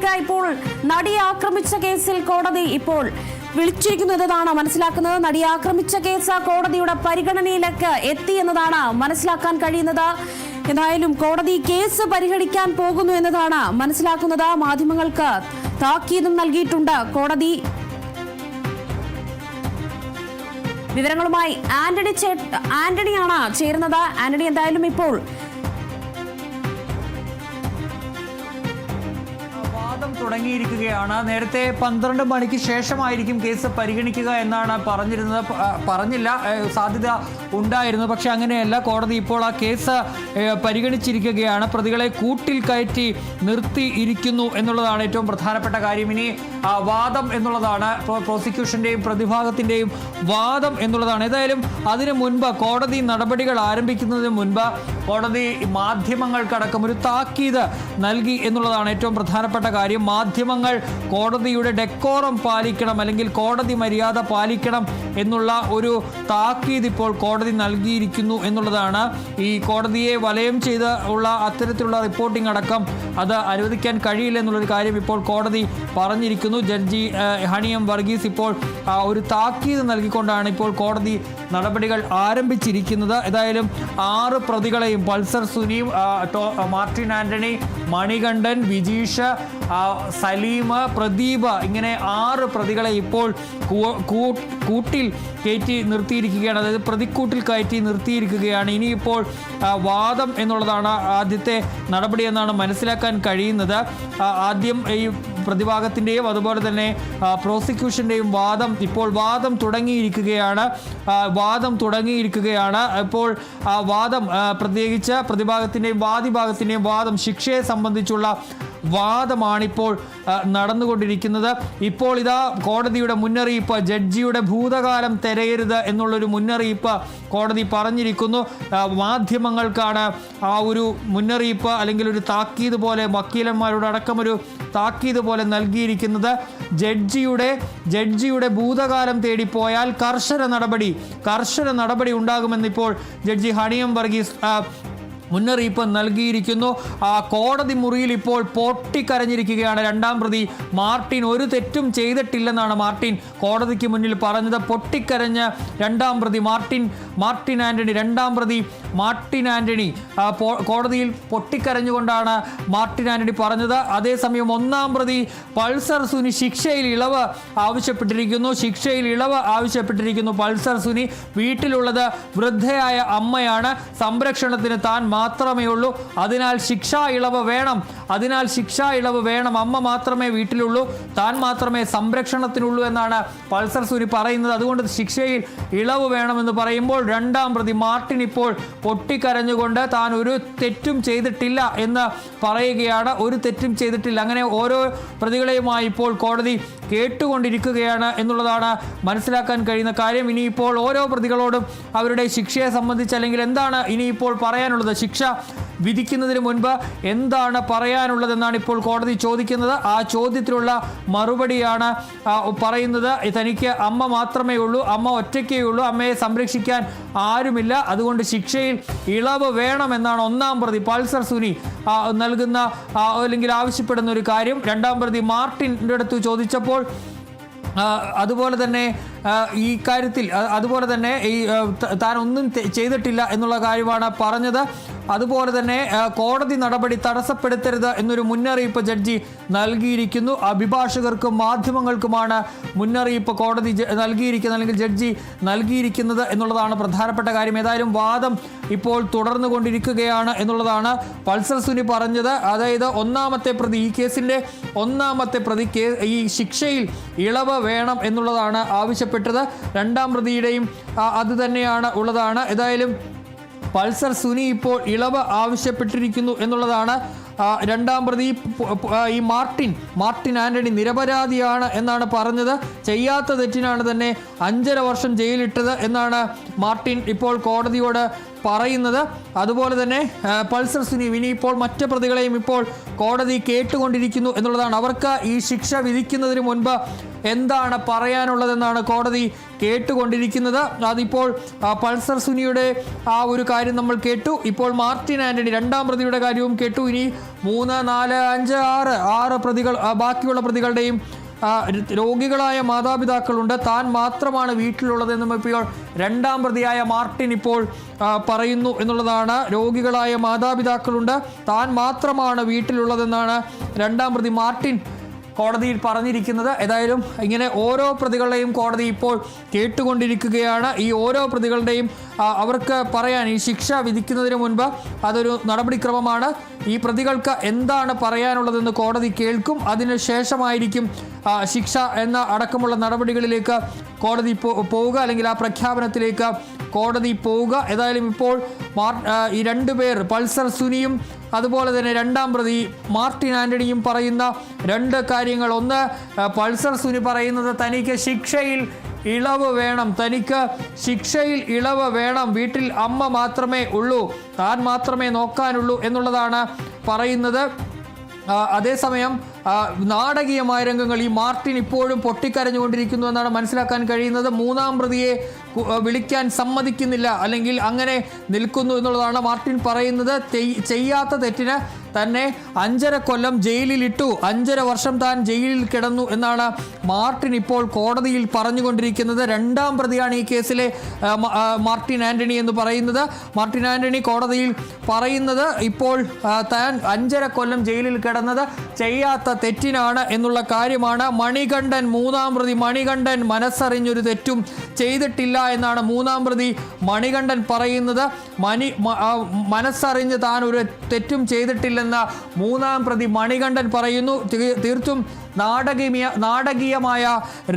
കേസിലേക്ക് ഇപ്പോൾ നടിയെ ആക്രമിച്ച കേസിൽ കോടതി ഇപ്പോൾ വിളിച്ചിരിക്കുന്നതാണ് മനസ്സിലാക്കുന്നത്. നടിയെ ആക്രമിച്ച കേസ് കോടതിയുടെ പരിഗണനയിലേക്ക് എത്തി എന്നതാണ് മനസ്സിലാക്കാൻ കഴിയുന്നത്. എന്തായാലും കോടതി കേസ് പരിഗണിക്കാൻ പോകുന്നു എന്നതാണ് മനസ്സിലാക്കുന്നത്. മാധ്യമങ്ങൾക്ക് താക്കീതും നൽകിയിട്ടുണ്ട് കോടതി. വിവരങ്ങളുമായി ആന്റണിയാണ് ചേരുന്നത്. ആന്റണി, എന്തായാലും ഇപ്പോൾ തുടങ്ങിയിരിക്കുകയാണ്. നേരത്തെ 12 മണിക്ക് ശേഷമായിരിക്കും കേസ് പരിഗണിക്കുക എന്നാണ് പറഞ്ഞില്ല, സാധ്യത ഉണ്ടായിരുന്നു. പക്ഷെ അങ്ങനെയല്ല, കോടതി ഇപ്പോൾ ആ കേസ് പരിഗണിച്ചിരിക്കുകയാണ്. പ്രതികളെ കൂട്ടിൽ കയറ്റി നിർത്തിയിരിക്കുന്നു എന്നുള്ളതാണ് ഏറ്റവും പ്രധാനപ്പെട്ട കാര്യം. ഇനി വാദം എന്നുള്ളതാണ്, പ്രോസിക്യൂഷന്റെയും പ്രതിഭാഗത്തിന്റെയും വാദം എന്നുള്ളതാണ്. ഏതായാലും അതിനു മുൻപ്, കോടതി നടപടികൾ ആരംഭിക്കുന്നതിന് മുൻപ് കോടതി മാധ്യമങ്ങൾക്കടക്കം ഒരു താക്കീത് നൽകി എന്നുള്ളതാണ് ഏറ്റവും പ്രധാനപ്പെട്ട കാര്യം. മാധ്യമങ്ങൾ കോടതിയുടെ ഡെക്കോറം പാലിക്കണം, അല്ലെങ്കിൽ കോടതി മര്യാദ പാലിക്കണം എന്നുള്ള ഒരു താക്കീത് ഇപ്പോൾ കോടതി നൽകിയിരിക്കുന്നു എന്നുള്ളതാണ്. ഈ കോടതിയെ വലയം ചെയ്ത് ഉള്ള അത്തരത്തിലുള്ള റിപ്പോർട്ടിംഗ് അടക്കം അത് അനുവദിക്കാൻ കഴിയില്ല എന്നുള്ളൊരു കാര്യം ഇപ്പോൾ കോടതി പറഞ്ഞിരിക്കുന്നു. ജഡ്ജി ഹണി എം വർഗീസ് ഇപ്പോൾ ഒരു താക്കീത് നൽകിക്കൊണ്ടാണ് ഇപ്പോൾ കോടതി നടപടികൾ ആരംഭിച്ചിരിക്കുന്നത്. ഏതായാലും 6 പ്രതികളെയും, പൾസർ സുനി, മാർട്ടിൻ ആന്റണി, മണികണ്ഠൻ, വിജീഷ്, സലീം, പ്രദീപ്, ഇങ്ങനെ 6 പ്രതികളെ ഇപ്പോൾ കൂട്ടിൽ കയറ്റി നിർത്തിയിരിക്കുകയാണ്. അതായത് പ്രതിക്കൂട്ടിൽ കയറ്റി നിർത്തിയിരിക്കുകയാണ്. ഇനിയിപ്പോൾ വാദം എന്നുള്ളതാണ് ആദ്യത്തെ നടപടി എന്നാണ് മനസ്സിലാക്കാൻ കഴിയുന്നത്. ആദ്യം ഈ പ്രതിഭാഗത്തിൻ്റെയും അതുപോലെ തന്നെ പ്രോസിക്യൂഷൻ്റെയും വാദം തുടങ്ങിയിരിക്കുകയാണ്. ഇപ്പോൾ വാദം, പ്രത്യേകിച്ച് പ്രതിഭാഗത്തിൻ്റെയും വാദിഭാഗത്തിൻ്റെയും വാദം, ശിക്ഷയെ സംബന്ധിച്ചുള്ള വാദമാണിപ്പോൾ നടന്നുകൊണ്ടിരിക്കുന്നത്. ഇപ്പോൾ ഇതാ കോടതിയുടെ മുന്നറിയിപ്പ്, ജഡ്ജിയുടെ ഭൂതകാലം തിരയരുത് എന്നുള്ളൊരു മുന്നറിയിപ്പ് കോടതി പറഞ്ഞിരിക്കുന്നു. മാധ്യമങ്ങൾക്കാണ് ആ ഒരു മുന്നറിയിപ്പ്, അല്ലെങ്കിൽ ഒരു താക്കീത് പോലെ, വക്കീലന്മാരുടെ അടക്കം ഒരു താക്കീത് പോലെ നൽകിയിരിക്കുന്നത്. ജഡ്ജിയുടെ ഭൂതകാലം തേടിപ്പോയാൽ കർശന നടപടി ഉണ്ടാകുമെന്നിപ്പോൾ ജഡ്ജി ഹണി എം വർഗീസ് മുന്നറിയിപ്പ് നൽകിയിരിക്കുന്നു. കോടതി മുറിയിൽ ഇപ്പോൾ പൊട്ടിക്കരഞ്ഞിരിക്കുകയാണ് രണ്ടാം പ്രതി മാർട്ടിൻ. ഒരു തെറ്റും ചെയ്തിട്ടില്ലെന്നാണ് മാർട്ടിൻ കോടതിക്ക് മുന്നിൽ പറഞ്ഞത്. പൊട്ടിക്കരഞ്ഞ് രണ്ടാം പ്രതി മാർട്ടിൻ ആന്റണി കോടതിയിൽ പൊട്ടിക്കരഞ്ഞുകൊണ്ടാണ് മാർട്ടിൻ ആന്റണി പറഞ്ഞത്. അതേസമയം ഒന്നാം പ്രതി പൾസർ സുനി ശിക്ഷയിൽ ഇളവ് ആവശ്യപ്പെട്ടിരിക്കുന്നു. പൾസർ സുനി വീട്ടിലുള്ളത് വൃദ്ധയായ അമ്മയാണ്, സംരക്ഷണത്തിന് താൻ മാത്രമേ ഉള്ളൂ, അതിനാൽ ശിക്ഷാ ഇളവ് വേണം. അമ്മ മാത്രമേ വീട്ടിലുള്ളൂ, താൻ മാത്രമേ സംരക്ഷണത്തിനുള്ളൂ എന്നാണ് പൾസർ സുനി പറയുന്നത്. അതുകൊണ്ട് ശിക്ഷയിൽ ഇളവ് വേണമെന്ന് പറയുമ്പോൾ രണ്ടാം പ്രതി മാർട്ടിൻ ഇപ്പോൾ പൊട്ടിക്കരഞ്ഞുകൊണ്ട് താൻ ഒരു തെറ്റും ചെയ്തിട്ടില്ല എന്ന് പറയുകയാണ്. അങ്ങനെ ഓരോ പ്രതികളെയുമായി ഇപ്പോൾ കോടതി കേട്ടുകൊണ്ടിരിക്കുകയാണ് എന്നുള്ളതാണ് മനസ്സിലാക്കാൻ കഴിയുന്ന കാര്യം. ഇനിയിപ്പോൾ ഓരോ പ്രതികളോടും അവരുടെ ശിക്ഷയെ സംബന്ധിച്ച്, അല്ലെങ്കിൽ എന്താണ് ഇനിയിപ്പോൾ പറയാനുള്ളത്, ശിക്ഷ വിധിക്കുന്നതിന് മുൻപ് എന്താണ് പറയാനുള്ളതെന്നാണ് ഇപ്പോൾ കോടതി ചോദിക്കുന്നത്. ആ ചോദ്യത്തിലുള്ള മറുപടിയാണ് പറയുന്നത്. തനിക്ക് അമ്മ മാത്രമേ ഉള്ളൂ, അമ്മ ഒറ്റയ്ക്കേ ഉള്ളൂ, അമ്മയെ സംരക്ഷിക്കാൻ ആരുമില്ല, അതുകൊണ്ട് ശിക്ഷയിൽ ഇളവ് വേണമെന്നാണ് ഒന്നാം പ്രതി പൾസർ സുനി നൽകുന്ന, അല്ലെങ്കിൽ ആവശ്യപ്പെടുന്ന ഒരു കാര്യം. രണ്ടാം പ്രതി മാർട്ടിൻ്റെ അടുത്ത് ചോദിച്ചപ്പോൾ അതുപോലെ തന്നെ ഈ കാര്യത്തിൽ താൻ ഒന്നും ചെയ്തിട്ടില്ല എന്നുള്ള കാര്യമാണ് പറഞ്ഞത്. അതുപോലെ തന്നെ കോടതി നടപടി തടസ്സപ്പെടുത്തരുത് എന്നൊരു മുന്നറിയിപ്പ് ജഡ്ജി നൽകിയിരിക്കുന്നു. അഭിഭാഷകർക്കും മാധ്യമങ്ങൾക്കുമാണ് മുന്നറിയിപ്പ് കോടതി നൽകിയിരിക്കുന്നത്, അല്ലെങ്കിൽ ജഡ്ജി നൽകിയിരിക്കുന്നത് എന്നുള്ളതാണ് പ്രധാനപ്പെട്ട കാര്യം. ഏതായാലും വാദം ഇപ്പോൾ തുടർന്നു കൊണ്ടിരിക്കുകയാണ് എന്നുള്ളതാണ് പൾസർ സുനി പറഞ്ഞത്. അതായത് ഒന്നാമത്തെ പ്രതി, ഈ കേസിൻ്റെ ഒന്നാമത്തെ പ്രതി ഈ ശിക്ഷയിൽ ഇളവ് വേണം എന്നുള്ളതാണ് ആവശ്യപ്പെട്ടത്. രണ്ടാം പ്രതിയുടെയും അത് തന്നെയാണ് ഉള്ളതാണ്. ഏതായാലും പൾസർ സുനി ഇപ്പോൾ ഇളവ് ആവശ്യപ്പെട്ടിരിക്കുന്നു എന്നുള്ളതാണ്. രണ്ടാം പ്രതി ഈ മാർട്ടിൻ ആന്റണി നിരപരാധിയാണ് എന്നാണ് പറഞ്ഞത്. ചെയ്യാത്ത തെറ്റിനാണ് തന്നെ 5.5 വർഷം ജയിലിട്ടത് എന്നാണ് മാർട്ടിൻ ഇപ്പോൾ കോടതിയോട് പറയുന്നത്. അതുപോലെ തന്നെ പൾസർ സുനി ഇനിയിപ്പോൾ മറ്റ് പ്രതികളെയും ഇപ്പോൾ കോടതി കേട്ടുകൊണ്ടിരിക്കുന്നു എന്നുള്ളതാണ്. അവർക്ക് ഈ ശിക്ഷ വിധിക്കുന്നതിന് മുൻപ് എന്താണ് പറയാനുള്ളതെന്നാണ് കോടതി കേട്ടുകൊണ്ടിരിക്കുന്നത്. അതിപ്പോൾ പൾസർ സുനിയുടെ ആ ഒരു കാര്യം നമ്മൾ കേട്ടു. ഇപ്പോൾ മാർട്ടിൻ ആന്റണി രണ്ടാം പ്രതിയുടെ കാര്യവും കേട്ടു. ഇനി 3, 4, 5, 6 പ്രതികൾ, ബാക്കിയുള്ള പ്രതികളുടെയും രോഗികളായ മാതാപിതാക്കളുണ്ട്. താൻ മാത്രമാണ് വീട്ടിലുള്ളതെന്നും ഇപ്പോൾ രണ്ടാം പ്രതിയായ മാർട്ടിൻ ഇപ്പോൾ പറയുന്നു എന്നുള്ളതാണ്. രോഗികളായ മാതാപിതാക്കളുണ്ട്, താൻ മാത്രമാണ് വീട്ടിലുള്ളതെന്നാണ് രണ്ടാം പ്രതി മാർട്ടിൻ കോടതിയിൽ പറഞ്ഞിരിക്കുന്നത്. ഏതായാലും ഇങ്ങനെ ഓരോ പ്രതികളെയും കോടതി ഇപ്പോൾ കേട്ടുകൊണ്ടിരിക്കുകയാണ്. ഈ ഓരോ പ്രതികളുടെയും അവർക്ക് പറയാൻ ഈ ശിക്ഷ വിധിക്കുന്നതിന് മുൻപ് അതൊരു നടപടിക്രമമാണ്. ഈ പ്രതികൾക്ക് എന്താണ് പറയാനുള്ളതെന്ന് കോടതി കേൾക്കും. അതിനുശേഷമായിരിക്കും ശിക്ഷ എന്ന അടക്കമുള്ള നടപടികളിലേക്ക് കോടതി പോവുക, അല്ലെങ്കിൽ ആ പ്രഖ്യാപനത്തിലേക്ക് കോടതി പോവുക. ഏതായാലും ഇപ്പോൾ ഈ 2 പേർ, പൾസർ സുനിയും അതുപോലെ തന്നെ രണ്ടാം പ്രതി മാർട്ടിൻ ആന്റണിയും പറയുന്ന 2 കാര്യങ്ങൾ. ഒന്ന്, പൾസർ സുനി പറയുന്നത് തനിക്ക് ശിക്ഷയിൽ ഇളവ് വേണം, തനിക്ക് ശിക്ഷയിൽ ഇളവ് വേണം, വീട്ടിൽ അമ്മ മാത്രമേ ഉള്ളൂ, താൻ മാത്രമേ നോക്കാനുള്ളൂ എന്നുള്ളതാണ് പറയുന്നത്. അതേസമയം നാടകീയമായ രംഗങ്ങൾ ഈ മാർട്ടിൻ ഇപ്പോഴും പൊട്ടിക്കരഞ്ഞുകൊണ്ടിരിക്കുന്നു എന്നാണ് മനസ്സിലാക്കാൻ കഴിയുന്നത്. മൂന്നാം പ്രതിയെ വിളിക്കാൻ സമ്മതിക്കുന്നില്ല, അല്ലെങ്കിൽ അങ്ങനെ നിൽക്കുന്നു എന്നുള്ളതാണ് മാർട്ടിൻ പറയുന്നത്. ചെയ്യാത്ത തെറ്റിന് തന്നെ 5.5 കൊല്ലം ജയിലിലിട്ടു, 5.5 വർഷം താൻ ജയിലിൽ കിടന്നു എന്നാണ് മാർട്ടിൻ ഇപ്പോൾ കോടതിയിൽ പറഞ്ഞുകൊണ്ടിരിക്കുന്നത്. രണ്ടാം പ്രതിയാണ് ഈ കേസിലെ മാർട്ടിൻ ആന്റണി എന്ന് പറയുന്നത്. മാർട്ടിൻ ആന്റണി കോടതിയിൽ പറയുന്നത് ഇപ്പോൾ താൻ 5.5 കൊല്ലം ജയിലിൽ കിടന്നത് ചെയ്യാത്ത തെറ്റിനാണ് എന്നുള്ള കാര്യമാണ്. മണികണ്ഠൻ, മൂന്നാം പ്രതി മണികണ്ഠൻ മനസ്സറിഞ്ഞൊരു തെറ്റും ചെയ്തിട്ടില്ല എന്നാണ് മൂന്നാം പ്രതി മണികണ്ഠൻ പറയുന്നത്. മനസ്സറിഞ്ഞ് താൻ ഒരു തെറ്റും ചെയ്തിട്ടില്ലെന്ന് മൂന്നാം പ്രതി മണികണ്ഠൻ പറയുന്നു. തീർത്തും നാടകീയമായ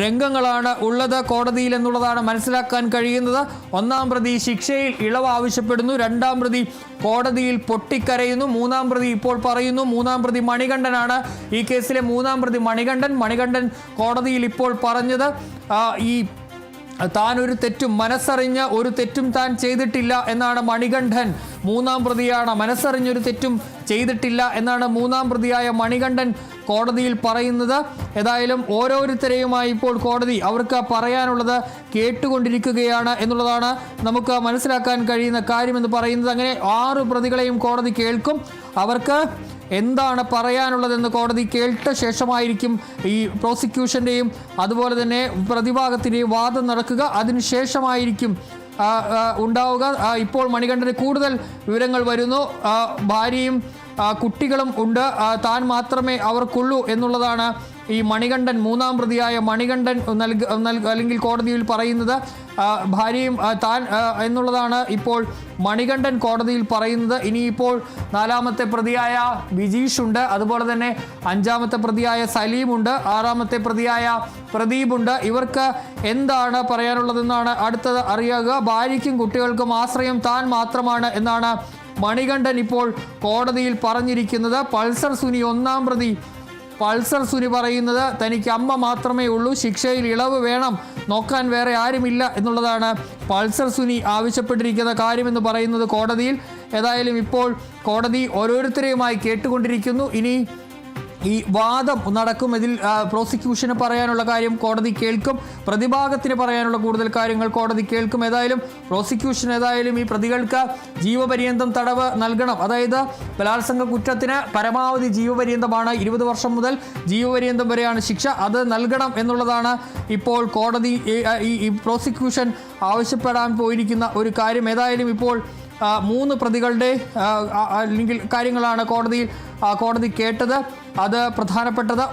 രംഗങ്ങളാണ് ഉള്ളത് കോടതിയിൽ എന്നുള്ളതാണ് മനസ്സിലാക്കാൻ കഴിയുന്നത്. ഒന്നാം പ്രതി ശിക്ഷയിൽ ഇളവ് ആവശ്യപ്പെടുന്നു, രണ്ടാം പ്രതി കോടതിയിൽ പൊട്ടിക്കരയുന്നു. മൂന്നാം പ്രതി ഇപ്പോൾ പറയുന്നു, മൂന്നാം പ്രതി മണികണ്ഠനാണ് ഈ കേസിലെ മൂന്നാം പ്രതി മണികണ്ഠൻ കോടതിയിൽ ഇപ്പോൾ പറഞ്ഞത് ഈ താൻ ഒരു തെറ്റും, മനസ്സറിഞ്ഞ ഒരു തെറ്റും താൻ ചെയ്തിട്ടില്ല എന്നാണ് മണികണ്ഠൻ. മൂന്നാം പ്രതിയാണ്, മനസ്സറിഞ്ഞൊരു തെറ്റും ചെയ്തിട്ടില്ല എന്നാണ് മൂന്നാം പ്രതിയായ മണികണ്ഠൻ കോടതിയിൽ പറയുന്നത്. ഏതായാലും ഓരോരുത്തരെയുമായി ഇപ്പോൾ കോടതി അവർക്ക് പറയാനുള്ളത് കേട്ടുകൊണ്ടിരിക്കുകയാണ് എന്നുള്ളതാണ് നമുക്ക് മനസ്സിലാക്കാൻ കഴിയുന്ന കാര്യമെന്ന് പറയുന്നത്. അങ്ങനെ 6 പ്രതികളെയും കോടതി കേൾക്കും. അവർക്ക് എന്താണ് പറയാനുള്ളതെന്ന് കോടതി കേട്ട ശേഷമായിരിക്കും ഈ പ്രോസിക്യൂഷൻ്റെയും അതുപോലെ തന്നെ പ്രതിഭാഗത്തിൻ്റെയും വാദം നടക്കുക. അതിനുശേഷമായിരിക്കും ഉണ്ടാവുക. ഇപ്പോൾ മണികണ്ഠന് കൂടുതൽ വിവരങ്ങൾ വരുന്നു. ഭാര്യയും കുട്ടികളും ഉണ്ട്, താൻ മാത്രമേ അവർക്കുള്ളൂ എന്നുള്ളതാണ് ഈ മണികണ്ഠൻ, മൂന്നാം പ്രതിയായ മണികണ്ഠൻ അല്ലെങ്കിൽ കോടതിയിൽ പറയുന്നത്. ഭാര്യയും താൻ എന്നുള്ളതാണ് ഇപ്പോൾ മണികണ്ഠൻ കോടതിയിൽ പറയുന്നത്. ഇനിയിപ്പോൾ 4ാമത്തെ പ്രതിയായ ബിജീഷ് ഉണ്ട്, അതുപോലെ തന്നെ 5ാമത്തെ പ്രതിയായ സലീമുണ്ട്, 6ാമത്തെ പ്രതിയായ പ്രദീപുണ്ട്. ഇവർക്ക് എന്താണ് പറയാനുള്ളതെന്നാണ് അടുത്തത് അറിയുക. ഭാര്യയ്ക്കും കുട്ടികൾക്കും ആശ്രയം താൻ മാത്രമാണ് എന്നാണ് മണികണ്ഠൻ ഇപ്പോൾ കോടതിയിൽ പറഞ്ഞിരിക്കുന്നത്. പൾസർ സുനി, 1ാം പ്രതി പൾസർ സുനി പറയുന്നത് തനിക്ക് അമ്മ മാത്രമേ ഉള്ളൂ, ശിക്ഷയിൽ ഇളവ് വേണം, നോക്കാൻ വേറെ ആരുമില്ല എന്നുള്ളതാണ് പൾസർ സുനി ആവശ്യപ്പെട്ടിരിക്കുന്ന കാര്യമെന്ന് പറയുന്നത് കോടതിയിൽ. ഏതായാലും ഇപ്പോൾ കോടതി ഓരോരുത്തരെയുമായി കേട്ടുകൊണ്ടിരിക്കുന്നു. ഇനി ഈ വാദം നടക്കും. ഇതിൽ പ്രോസിക്യൂഷന് പറയാനുള്ള കാര്യം കോടതി കേൾക്കും, പ്രതിഭാഗത്തിന് പറയാനുള്ള കൂടുതൽ കാര്യങ്ങൾ കോടതി കേൾക്കും. ഏതായാലും പ്രോസിക്യൂഷൻ ഈ പ്രതികൾക്ക് ജീവപര്യന്തം തടവ് നൽകണം. അതായത് ബലാത്സംഗ കുറ്റത്തിന് പരമാവധി ജീവപര്യന്തമാണ്, 20 വർഷം മുതൽ ജീവപര്യന്തം വരെയാണ് ശിക്ഷ, അത് നൽകണം എന്നുള്ളതാണ് ഇപ്പോൾ കോടതി ഈ പ്രോസിക്യൂഷൻ ആവശ്യപ്പെടാൻ പോയിരിക്കുന്ന ഒരു കാര്യം. ഏതായാലും ഇപ്പോൾ 3 പ്രതികളുടെ അല്ലെങ്കിൽ കാര്യങ്ങളാണ് കോടതി കേട്ടത്. അത് പ്രധാനപ്പെട്ടത്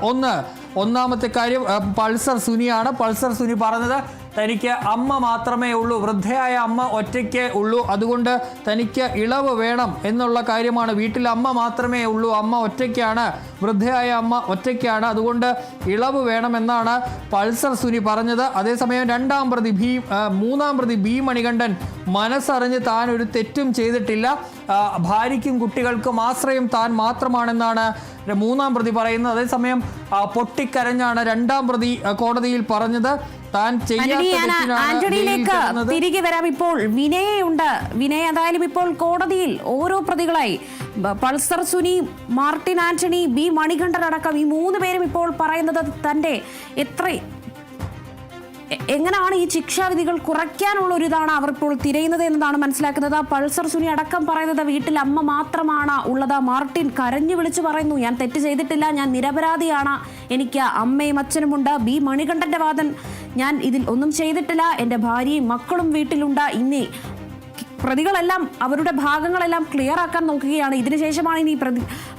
ഒന്നാമത്തെ കാര്യം പൾസർ സുനിയാണ്. പൾസർ സുനി പറഞ്ഞത് തനിക്ക് അമ്മ മാത്രമേ ഉള്ളൂ, വൃദ്ധയായ അമ്മ ഒറ്റയ്ക്ക് ഉള്ളൂ, അതുകൊണ്ട് തനിക്ക് ഇളവ് വേണം എന്നുള്ള കാര്യമാണ്. വീട്ടിൽ അമ്മ മാത്രമേ ഉള്ളൂ, അമ്മ ഒറ്റയ്ക്കാണ്, വൃദ്ധയായ അമ്മ ഒറ്റയ്ക്കാണ്, അതുകൊണ്ട് ഇളവ് വേണമെന്നാണ് പൾസർ സുനി പറഞ്ഞത്. അതേസമയം മൂന്നാം പ്രതി ബി മണികണ്ഠൻ മനസ്സറിഞ്ഞ് താൻ ഒരു തെറ്റും ചെയ്തിട്ടില്ല, ഭാര്യയ്ക്കും കുട്ടികൾക്കും ആശ്രയം താൻ മാത്രമാണെന്നാണ് മൂന്നാം പ്രതി പറയുന്നത്. അതേസമയം പൊട്ടിക്കരഞ്ഞാണ് രണ്ടാം പ്രതി കോടതിയിൽ പറഞ്ഞത്. താൻ ആന്റണിയിലേക്ക് തിരികെ വരാം. ഇപ്പോൾ വിനയുണ്ട്. വിനയ എന്തായാലും ഇപ്പോൾ കോടതിയിൽ ഓരോ പ്രതികളായി പൾസർ സുനി, മാർട്ടിൻ ആന്റണി, ബി മണികണ്ഠൻ അടക്കം ഈ 3 പേരും ഇപ്പോൾ പറയുന്നത് തന്റെ എങ്ങനെയാണ് ഈ ശിക്ഷാവിധികൾ കുറയ്ക്കാനുള്ള ഒരു ഇതാണ് അവർ ഇപ്പോൾ തിരയുന്നത് എന്നതാണ് മനസ്സിലാക്കുന്നത്. പൾസർ സുനി അടക്കം പറയുന്നത് വീട്ടിൽ അമ്മ മാത്രമാണ് ഉള്ളത്. മാർട്ടിൻ കരഞ്ഞു വിളിച്ചു പറയുന്നു, ഞാൻ തെറ്റ് ചെയ്തിട്ടില്ല, ഞാൻ നിരപരാധിയാണ്, എനിക്ക് അമ്മയും അച്ഛനുമുണ്ട്. ബി മണികണ്ഠന്റെ വാദൻ, ഞാൻ ഇതിൽ ഒന്നും ചെയ്തിട്ടില്ല, എൻ്റെ ഭാര്യയും മക്കളും വീട്ടിലുണ്ട്. ഇനി പ്രതികളെല്ലാം അവരുടെ ഭാഗങ്ങളെല്ലാം ക്ലിയർ ആക്കാൻ നോക്കുകയാണ്. ഇതിനുശേഷമാണ് ഇനി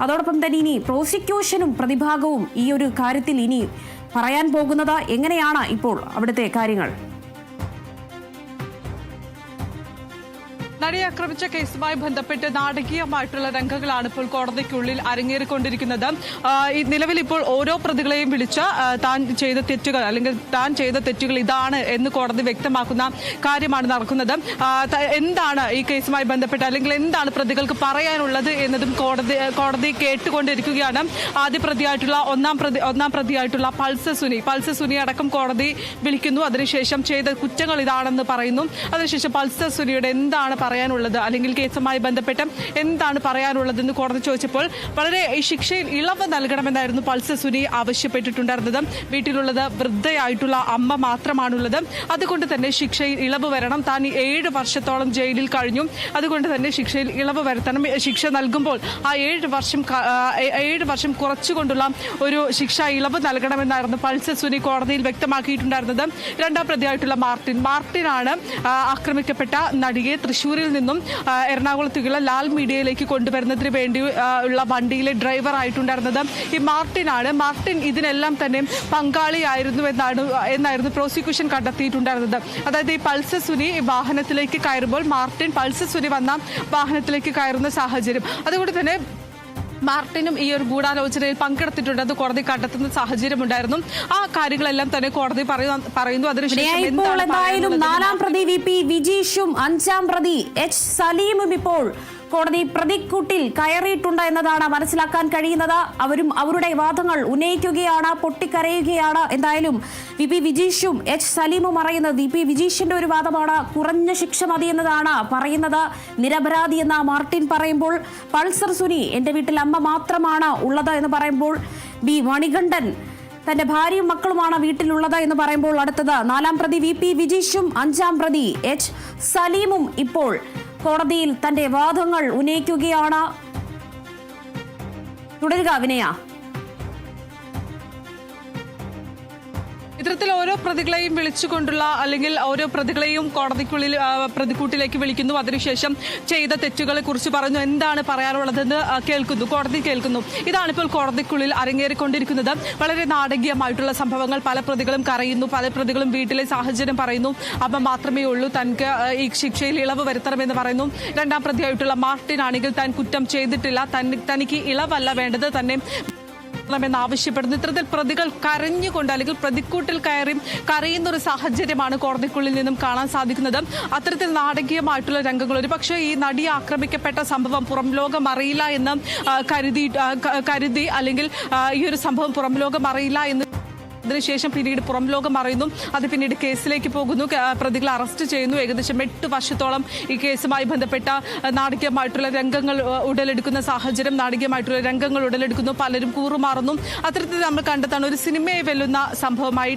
അതോടൊപ്പം തന്നെ ഇനി പ്രോസിക്യൂഷനും പ്രതിഭാഗവും ഈ ഒരു കാര്യത്തിൽ ഇനി പറയാൻ പോകുന്നത്. എങ്ങനെയാണ് ഇപ്പോൾ അവിടുത്തെ കാര്യങ്ങൾ? നടിയെ ആക്രമിച്ച കേസുമായി ബന്ധപ്പെട്ട് നാടകീയമായിട്ടുള്ള രംഗങ്ങളാണ് ഇപ്പോൾ കോടതിക്കുള്ളിൽ അരങ്ങേറിക്കൊണ്ടിരിക്കുന്നത്. നിലവിൽ ഇപ്പോൾ ഓരോ പ്രതികളെയും വിളിച്ച് താൻ ചെയ്ത തെറ്റുകൾ അല്ലെങ്കിൽ താൻ ചെയ്ത തെറ്റുകൾ ഇതാണ് എന്ന് കോടതി വ്യക്തമാക്കുന്ന കാര്യമാണ് നടക്കുന്നത്. എന്താണ് ഈ കേസുമായി ബന്ധപ്പെട്ട് അല്ലെങ്കിൽ എന്താണ് പ്രതികൾക്ക് പറയാനുള്ളത് എന്നതും കോടതി കേട്ടുകൊണ്ടിരിക്കുകയാണ്. ആദ്യ പ്രതിയായിട്ടുള്ള ഒന്നാം പ്രതിയായിട്ടുള്ള പൾസർ സുനി അടക്കം കോടതി വിളിക്കുന്നു. അതിനുശേഷം ചെയ്ത കുറ്റങ്ങൾ ഇതാണെന്ന് പറയുന്നു. അതിനുശേഷം പൾസർ സുനിയുടെ എന്താണ് പറയാനുള്ളത് അല്ലെങ്കിൽ കേസുമായി ബന്ധപ്പെട്ട് എന്താണ് പറയാനുള്ളതെന്ന് കോടതി ചോദിച്ചപ്പോൾ വളരെ ശിക്ഷയിൽ ഇളവ് നൽകണമെന്നായിരുന്നു പൾസർ സുനി ആവശ്യപ്പെട്ടിട്ടുണ്ടായിരുന്നത്. വീട്ടിലുള്ളത് വൃദ്ധയായിട്ടുള്ള അമ്മ മാത്രമാണുള്ളത്. അതുകൊണ്ട് തന്നെ ശിക്ഷയിൽ ഇളവ് വരണം. താൻ 7 വർഷത്തോളം ജയിലിൽ കഴിഞ്ഞു. അതുകൊണ്ട് തന്നെ ശിക്ഷയിൽ ഇളവ് വരുത്തണം. ശിക്ഷ നൽകുമ്പോൾ ആ 7 വർഷം കുറച്ചുകൊണ്ടുള്ള ഒരു ശിക്ഷ ഇളവ് നൽകണമെന്നായിരുന്നു പൾസർ സുനി കോടതിയിൽ വ്യക്തമാക്കിയിട്ടുണ്ടായിരുന്നത്. രണ്ടാം പ്രതിയായിട്ടുള്ള മാർട്ടിനാണ് ആക്രമിക്കപ്പെട്ട നടിയെ തൃശ്ശൂരിൽ നിന്നും എറണാകുളത്തേക്കുള്ള ലാൽ മീഡിയയിലേക്ക് കൊണ്ടുവരുന്നതിന് വേണ്ടി ഉള്ള വണ്ടിയിലെ ഡ്രൈവർ ആയിട്ടുണ്ടായിരുന്നത് ഈ മാർട്ടിൻ ഇതിനെല്ലാം തന്നെ പങ്കാളിയായിരുന്നു എന്നായിരുന്നു പ്രോസിക്യൂഷൻ കണ്ടെത്തിയിട്ടുണ്ടായിരുന്നത്. അതായത് ഈ പൾസർ സുനി വാഹനത്തിലേക്ക് കയറുമ്പോൾ മാർട്ടിൻ പൾസർ സുനി വന്ന വാഹനത്തിലേക്ക് കയറുന്ന സാഹചര്യം, അതുകൊണ്ട് തന്നെ മാർട്ടിനും ഈ ഒരു ഗൂഢാലോചനയിൽ പങ്കെടുത്തിട്ടുണ്ടെന്ന് കോടതി കണ്ടെത്തുന്ന സാഹചര്യം ഉണ്ടായിരുന്നു. ആ കാര്യങ്ങളെല്ലാം തന്നെ കോടതി പറയുന്നു. അതിനുശേഷം എന്തായാലും 4ാം പ്രതി VP വിജീഷും 5ാം പ്രതി H സലീമും ഇപ്പോൾ കോടതി പ്രതിക്കൂട്ടിൽ കയറിയിട്ടുണ്ട് എന്നതാണ് മനസ്സിലാക്കാൻ കഴിയുന്നത്. അവരും അവരുടെ വാദങ്ങൾ ഉന്നയിക്കുകയാണ്, പൊട്ടിക്കരയുകയാണ്. എന്തായാലും VP വിജീഷും H സലീമും പറയുന്നത് VP വിജീഷിന്റെ ഒരു വാദമാണ്, കുറഞ്ഞ ശിക്ഷ മതി എന്നതാണ് പറയുന്നത്. നിരപരാധി എന്ന മാർട്ടിൻ പറയുമ്പോൾ പൾസർ സുനി എൻ്റെ വീട്ടിൽ അമ്മ മാത്രമാണ് ഉള്ളത് എന്ന് പറയുമ്പോൾ ബി മണികണ്ഠൻ തന്റെ ഭാര്യയും മക്കളുമാണ് വീട്ടിലുള്ളത് എന്ന് പറയുമ്പോൾ അടുത്തത് 4ാം പ്രതി VP വിജീഷും 5ാം പ്രതി H സലീമും ഇപ്പോൾ കോടതിയിൽ തന്റെ വാദങ്ങൾ ഉന്നയിക്കുകയാണ്. തുടരുക വിനയ. ഇത്തരത്തിൽ ഓരോ പ്രതികളെയും വിളിച്ചുകൊണ്ടുള്ള അല്ലെങ്കിൽ ഓരോ പ്രതികളെയും കോടതിക്കുള്ളിൽ പ്രതിക്കൂട്ടിലേക്ക് വിളിക്കുന്നു. അതിനുശേഷം ചെയ്ത തെറ്റുകളെ കുറിച്ച് പറഞ്ഞു, എന്താണ് പറയാനുള്ളതെന്ന് കോടതി കേൾക്കുന്നു. ഇതാണിപ്പോൾ കോടതിക്കുള്ളിൽ അരങ്ങേറിക്കൊണ്ടിരിക്കുന്നത്. വളരെ നാടകീയമായിട്ടുള്ള സംഭവങ്ങൾ. പല പ്രതികളും കരയുന്നു, പല പ്രതികളും വീട്ടിലെ സാഹചര്യം പറയുന്നു. അമ്മ മാത്രമേ ഉള്ളൂ, തനിക്ക് ഈ ശിക്ഷയിൽ ഇളവ് വരുത്തണമെന്ന് പറയുന്നു. രണ്ടാം പ്രതിയായിട്ടുള്ള മാർട്ടിൻ ആണെങ്കിൽ താൻ കുറ്റം ചെയ്തിട്ടില്ല, തനിക്ക് ഇളവല്ല വേണ്ടത്, തന്നെ ാവശ്യപ്പെടുന്നു. ഇത്തരത്തിൽ പ്രതികൾ കരഞ്ഞുകൊണ്ട് അല്ലെങ്കിൽ പ്രതിക്കൂട്ടിൽ കരയുന്ന ഒരു സാഹചര്യമാണ് കോടതിക്കുള്ളിൽ നിന്നും കാണാൻ സാധിക്കുന്നത്. അത്തരത്തിൽ നാടകീയമായിട്ടുള്ള രംഗങ്ങൾ. ഒരുപക്ഷെ ഈ നടി ആക്രമിക്കപ്പെട്ട സംഭവം പുറം ലോകം അറിയില്ല എന്ന് കരുതി അല്ലെങ്കിൽ ഈ ഒരു സംഭവം പുറം ലോകം അറിയില്ല എന്ന് അതിനുശേഷം പിന്നീട് പുറം ലോകം അറിയുന്നു. അത് പിന്നീട് കേസിലേക്ക് പോകുന്നു. പ്രതികളെ അറസ്റ്റ് ചെയ്യുന്നു. ഏകദേശം 8 വർഷത്തോളം ഈ കേസുമായി ബന്ധപ്പെട്ട നാടകീയമായിട്ടുള്ള രംഗങ്ങൾ ഉടലെടുക്കുന്ന സാഹചര്യം, നാടകീയമായിട്ടുള്ള രംഗങ്ങൾ ഉടലെടുക്കുന്നു. പലരും കൂറുമാറുന്നു. അത്തരത്തിൽ നമ്മൾ കണ്ടെത്താണ് ഒരു സിനിമയെ വെല്ലുന്ന സംഭവമായി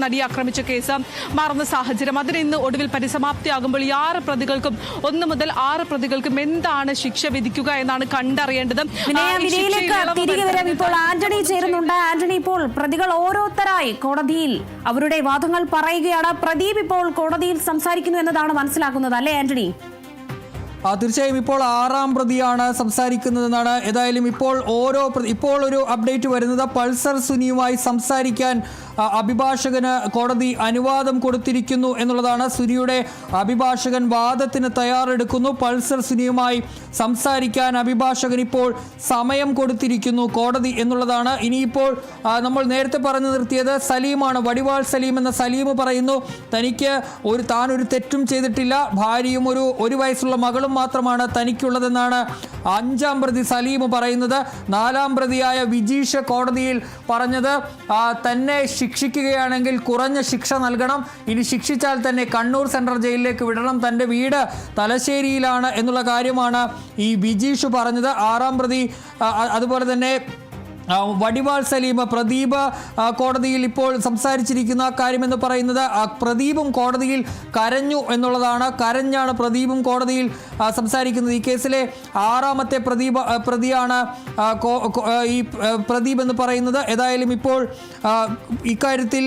നടി ആക്രമിച്ച കേസ് മാറുന്ന സാഹചര്യം. അതിന് ഇന്ന് ഒടുവിൽ പരിസമാപ്തിയാകുമ്പോൾ ഈ 6 പ്രതികൾക്കും 1 മുതൽ 6 പ്രതികൾക്കും എന്താണ് ശിക്ഷ വിധിക്കുക എന്നാണ് കണ്ടറിയേണ്ടത്. ഇപ്പോൾ ആന്റണി ചേരുന്നുണ്ട്. ആന്റണി, ഇപ്പോൾ പ്രതികൾ ഓരോരുത്തരായി കോടതിയിൽ അവരുടെ വാദങ്ങൾ പറയുകയാണ്. പ്രദീപ് ഇപ്പോൾ കോടതിയിൽ സംസാരിക്കുന്നു എന്നതാണ് മനസ്സിലാക്കുന്നത്, അല്ലേ ആന്റണി? തീർച്ചയായും ഇപ്പോൾ 6ാം പ്രതിയാണ് സംസാരിക്കുന്നതെന്നാണ്. ഏതായാലും ഇപ്പോൾ ഒരു അപ്ഡേറ്റ് വരുന്നത്, പൾസർ സുനിയുമായി സംസാരിക്കാൻ അഭിഭാഷകന് കോടതി അനുവാദം കൊടുത്തിരിക്കുന്നു എന്നുള്ളതാണ്. സുനിയുടെ അഭിഭാഷകൻ വാദത്തിന് തയ്യാറെടുക്കുന്നു. പൾസർ സുനിയുമായി സംസാരിക്കാൻ അഭിഭാഷകൻ ഇപ്പോൾ സമയം കൊടുത്തിരിക്കുന്നു കോടതി എന്നുള്ളതാണ്. ഇനിയിപ്പോൾ നമ്മൾ നേരത്തെ പറഞ്ഞു നിർത്തിയത് സലീമാണ്, വടിവാൾ സലീം എന്ന സലീം പറയുന്നു താൻ ഒരു തെറ്റും ചെയ്തിട്ടില്ല, ഭാര്യയും ഒരു വയസ്സുള്ള മകളും മാത്രമാണ് തനിക്കുള്ളതെന്നാണ് 5-ാം പ്രതി സലീം പറയുന്നത്. 4-ാം പ്രതിയായ വിജീഷ് കോടതിയിൽ പറഞ്ഞത് തന്നെ ശിക്ഷിക്കുകയാണെങ്കിൽ കുറഞ്ഞ ശിക്ഷ നൽകണം, ഇനി ശിക്ഷിച്ചാൽ തന്നെ കണ്ണൂർ സെൻട്രൽ ജയിലിലേക്ക് വിടണം, തൻ്റെ വീട് തലശ്ശേരിയിലാണ് എന്നുള്ള കാര്യമാണ് ഈ വിജീഷ് പറഞ്ഞത്. 6-ാം പ്രതി അതുപോലെ തന്നെ വടിവാൾ സലീം പ്രദീപ് കോടതിയിൽ ഇപ്പോൾ സംസാരിച്ചിരിക്കുന്ന കാര്യമെന്ന് പറയുന്നത് പ്രദീപും കോടതിയിൽ കരഞ്ഞു എന്നുള്ളതാണ്. കരഞ്ഞാണ് പ്രദീപും കോടതിയിൽ സംസാരിക്കുന്നത്. ഈ കേസിലെ 6-ാമത്തെ പ്രതിയാണ് ഈ പ്രദീപ് എന്ന് പറയുന്നത്. ഏതായാലും ഇപ്പോൾ ഇക്കാര്യത്തിൽ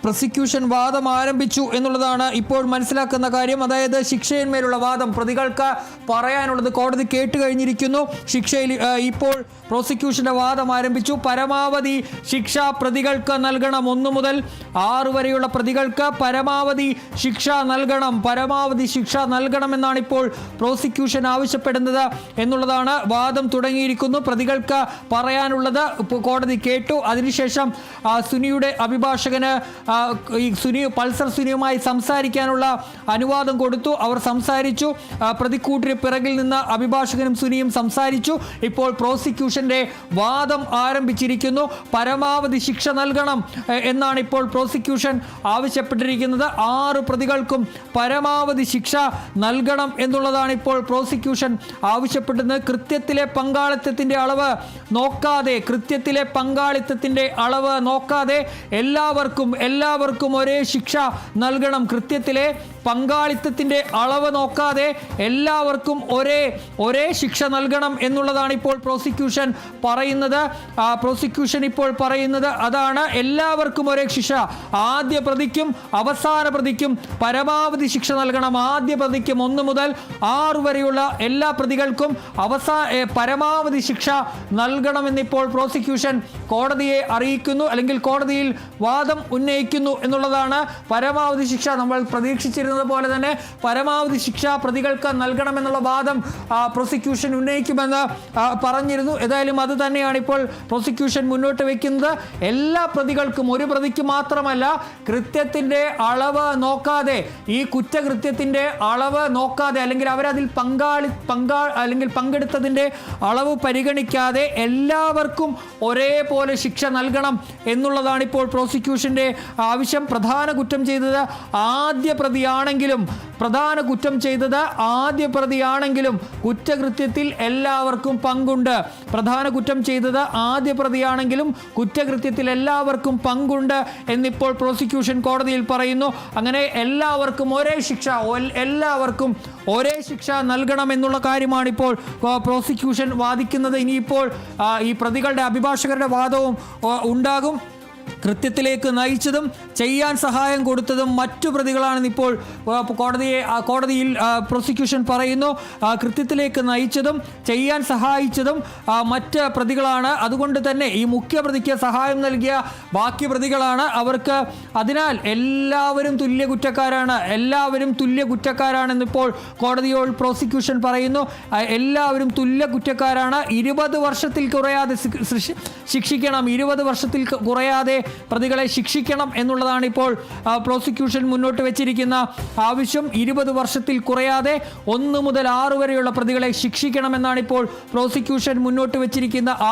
പ്രോസിക്യൂഷൻ വാദം ആരംഭിച്ചു എന്നുള്ളതാണ് ഇപ്പോൾ മനസ്സിലാക്കുന്ന കാര്യം. അതായത് ശിക്ഷയിന്മേലുള്ള വാദം പ്രതികൾക്ക് പറയാനുള്ളത് കോടതി കേട്ടുകഴിഞ്ഞിരിക്കുന്നു. ശിക്ഷയിൽ ഇപ്പോൾ പ്രോസിക്യൂഷന്റെ വാദം ആരംഭിച്ചു. പരമാവധി ശിക്ഷ പ്രതികൾക്ക് നൽകണം. 1 മുതൽ 6 വരെയുള്ള പ്രതികൾക്ക് പരമാവധി ശിക്ഷ നൽകണം. പരമാവധി ശിക്ഷ നൽകണമെന്നാണ് ഇപ്പോൾ പ്രോസിക്യൂഷൻ ആവശ്യപ്പെടുന്നത് എന്നുള്ളതാണ്. വാദം തുടങ്ങിയിരിക്കുന്നു. പ്രതികൾക്ക് പറയാനുള്ളത് കോടതി കേട്ടു. അതിനുശേഷം സുനിയുടെ അഭിഭാഷകന് പൾസർ സുനിയുമായി സംസാരിക്കാനുള്ള അനുവാദം കൊടുത്തു. അവർ സംസാരിച്ചു. പ്രതിക്കൂട്ടിന് പിറകിൽ നിന്ന് അഭിഭാഷകനും സുനിയും സംസാരിച്ചു. ഇപ്പോൾ പ്രോസിക്യൂഷന്റെ വാദം ആരംഭിച്ചിരിക്കുന്നു. പരമാവധി ശിക്ഷ നൽകണം എന്നാണ് ഇപ്പോൾ പ്രോസിക്യൂഷൻ ആവശ്യപ്പെട്ടിരിക്കുന്നത്. 6 പ്രതികൾക്കും പരമാവധി ശിക്ഷ നൽകണം എന്നുള്ളതാണ് ഇപ്പോൾ പ്രോസിക്യൂഷൻ ആവശ്യപ്പെടുന്നത്. കൃത്യത്തിലെ പങ്കാളിത്തത്തിന്റെ അളവ് നോക്കാതെ എല്ലാവർക്കും ഒരേ ശിക്ഷ നൽകണം. കൃത്യത്തിലെ പങ്കാളിത്തത്തിന്റെ അളവ് നോക്കാതെ എല്ലാവർക്കും ഒരേ ശിക്ഷ നൽകണം എന്നുള്ളതാണ് ഇപ്പോൾ പ്രോസിക്യൂഷൻ പറയുന്നത്. പ്രോസിക്യൂഷൻ ഇപ്പോൾ പറയുന്നത് അതാണ്. എല്ലാവർക്കും ഒരേ ശിക്ഷ. ആദ്യ പ്രതിക്കും അവസാന പ്രതിക്കും പരമാവധി ശിക്ഷ നൽകണം. ആദ്യ പ്രതിക്കും 1 മുതൽ 6 വരെയുള്ള എല്ലാ പ്രതികൾക്കും പരമാവധി ശിക്ഷ നൽകണമെന്നിപ്പോൾ പ്രോസിക്യൂഷൻ കോടതിയെ അറിയിക്കുന്നു, അല്ലെങ്കിൽ കോടതിയിൽ വാദം ഉന്നയിക്കുന്നു എന്നുള്ളതാണ്. പരമാവധി ശിക്ഷ നമ്മൾ പ്രതീക്ഷിച്ചിരുന്നത് പോലെ തന്നെ പരമാവധി ശിക്ഷ പ്രതികൾക്ക് നൽകണമെന്നുള്ള വാദം പ്രോസിക്യൂഷൻ ഉന്നയിക്കുമെന്ന് പറഞ്ഞിരുന്നു. ഏതായാലും അത് തന്നെയാണ് ഇപ്പോൾ പ്രോസിക്യൂഷൻ മുന്നോട്ട് വയ്ക്കുന്നത്. എല്ലാ പ്രതികൾക്കും, ഒരു പ്രതിക്ക് മാത്രമല്ല, കൃത്യത്തിന്റെ അളവ് നോക്കാതെ, ഈ കുറ്റകൃത്യത്തിന്റെ അളവ് നോക്കാതെ, അല്ലെങ്കിൽ അവരതിൽ അല്ലെങ്കിൽ പങ്കെടുത്തതിന്റെ അളവ് പരിഗണിക്കാതെ എല്ലാവർക്കും ഒരേപോലെ ശിക്ഷ നൽകണം എന്നുള്ളതാണ് ഇപ്പോൾ പ്രോസിക്യൂഷന്റെ ആവശ്യം. പ്രധാന കുറ്റം ചെയ്തത് ആദ്യ പ്രതിയാണെങ്കിലും കുറ്റകൃത്യത്തിൽ എല്ലാവർക്കും പങ്കുണ്ട്. എന്നിപ്പോൾ പ്രോസിക്യൂഷൻ കോടതിയിൽ പറയുന്നു. അങ്ങനെ എല്ലാവർക്കും ഒരേ ശിക്ഷ നൽകണം എന്നുള്ള കാര്യമാണ് ഇപ്പോൾ പ്രോസിക്യൂഷൻ വാദിക്കുന്നത്. ഇനിയിപ്പോൾ ഈ പ്രതികളുടെ അഭിഭാഷകരുടെ വാദവും ഉണ്ടാകും. കൃത്യത്തിലേക്ക് നയിച്ചതും ചെയ്യാൻ സഹായം കൊടുത്തതും മറ്റു പ്രതികളാണെന്ന് ഇപ്പോൾ കോടതിയിൽ പ്രോസിക്യൂഷൻ പറയുന്നു. കൃത്യത്തിലേക്ക് നയിച്ചതും ചെയ്യാൻ സഹായിച്ചതും മറ്റ് പ്രതികളാണ്. അതുകൊണ്ട് തന്നെ ഈ മുഖ്യപ്രതിക്ക് സഹായം നൽകിയ ബാക്കി പ്രതികളാണ്. അതിനാൽ എല്ലാവരും തുല്യ കുറ്റക്കാരാണെന്നിപ്പോൾ കോടതിയോട് പ്രോസിക്യൂഷൻ പറയുന്നു. എല്ലാവരും തുല്യ കുറ്റക്കാരാണ്. 20 വർഷത്തിൽ കുറയാതെ ശിക്ഷിക്കണം. 20 വർഷത്തിൽ കുറയാതെ പ്രതികളെ ശിക്ഷിക്കണം എന്നുള്ളതാണ് ഇപ്പോൾ പ്രോസിക്യൂഷൻ മുന്നോട്ട് വെച്ചിരിക്കുന്ന ആവശ്യം. 20 വർഷത്തിൽ കുറയാതെ 1 മുതൽ 6 വരെയുള്ള പ്രതികളെ ശിക്ഷിക്കണമെന്നാണ് ഇപ്പോൾ പ്രോസിക്യൂഷൻ മുന്നോട്ട് വെച്ചിരിക്കുന്ന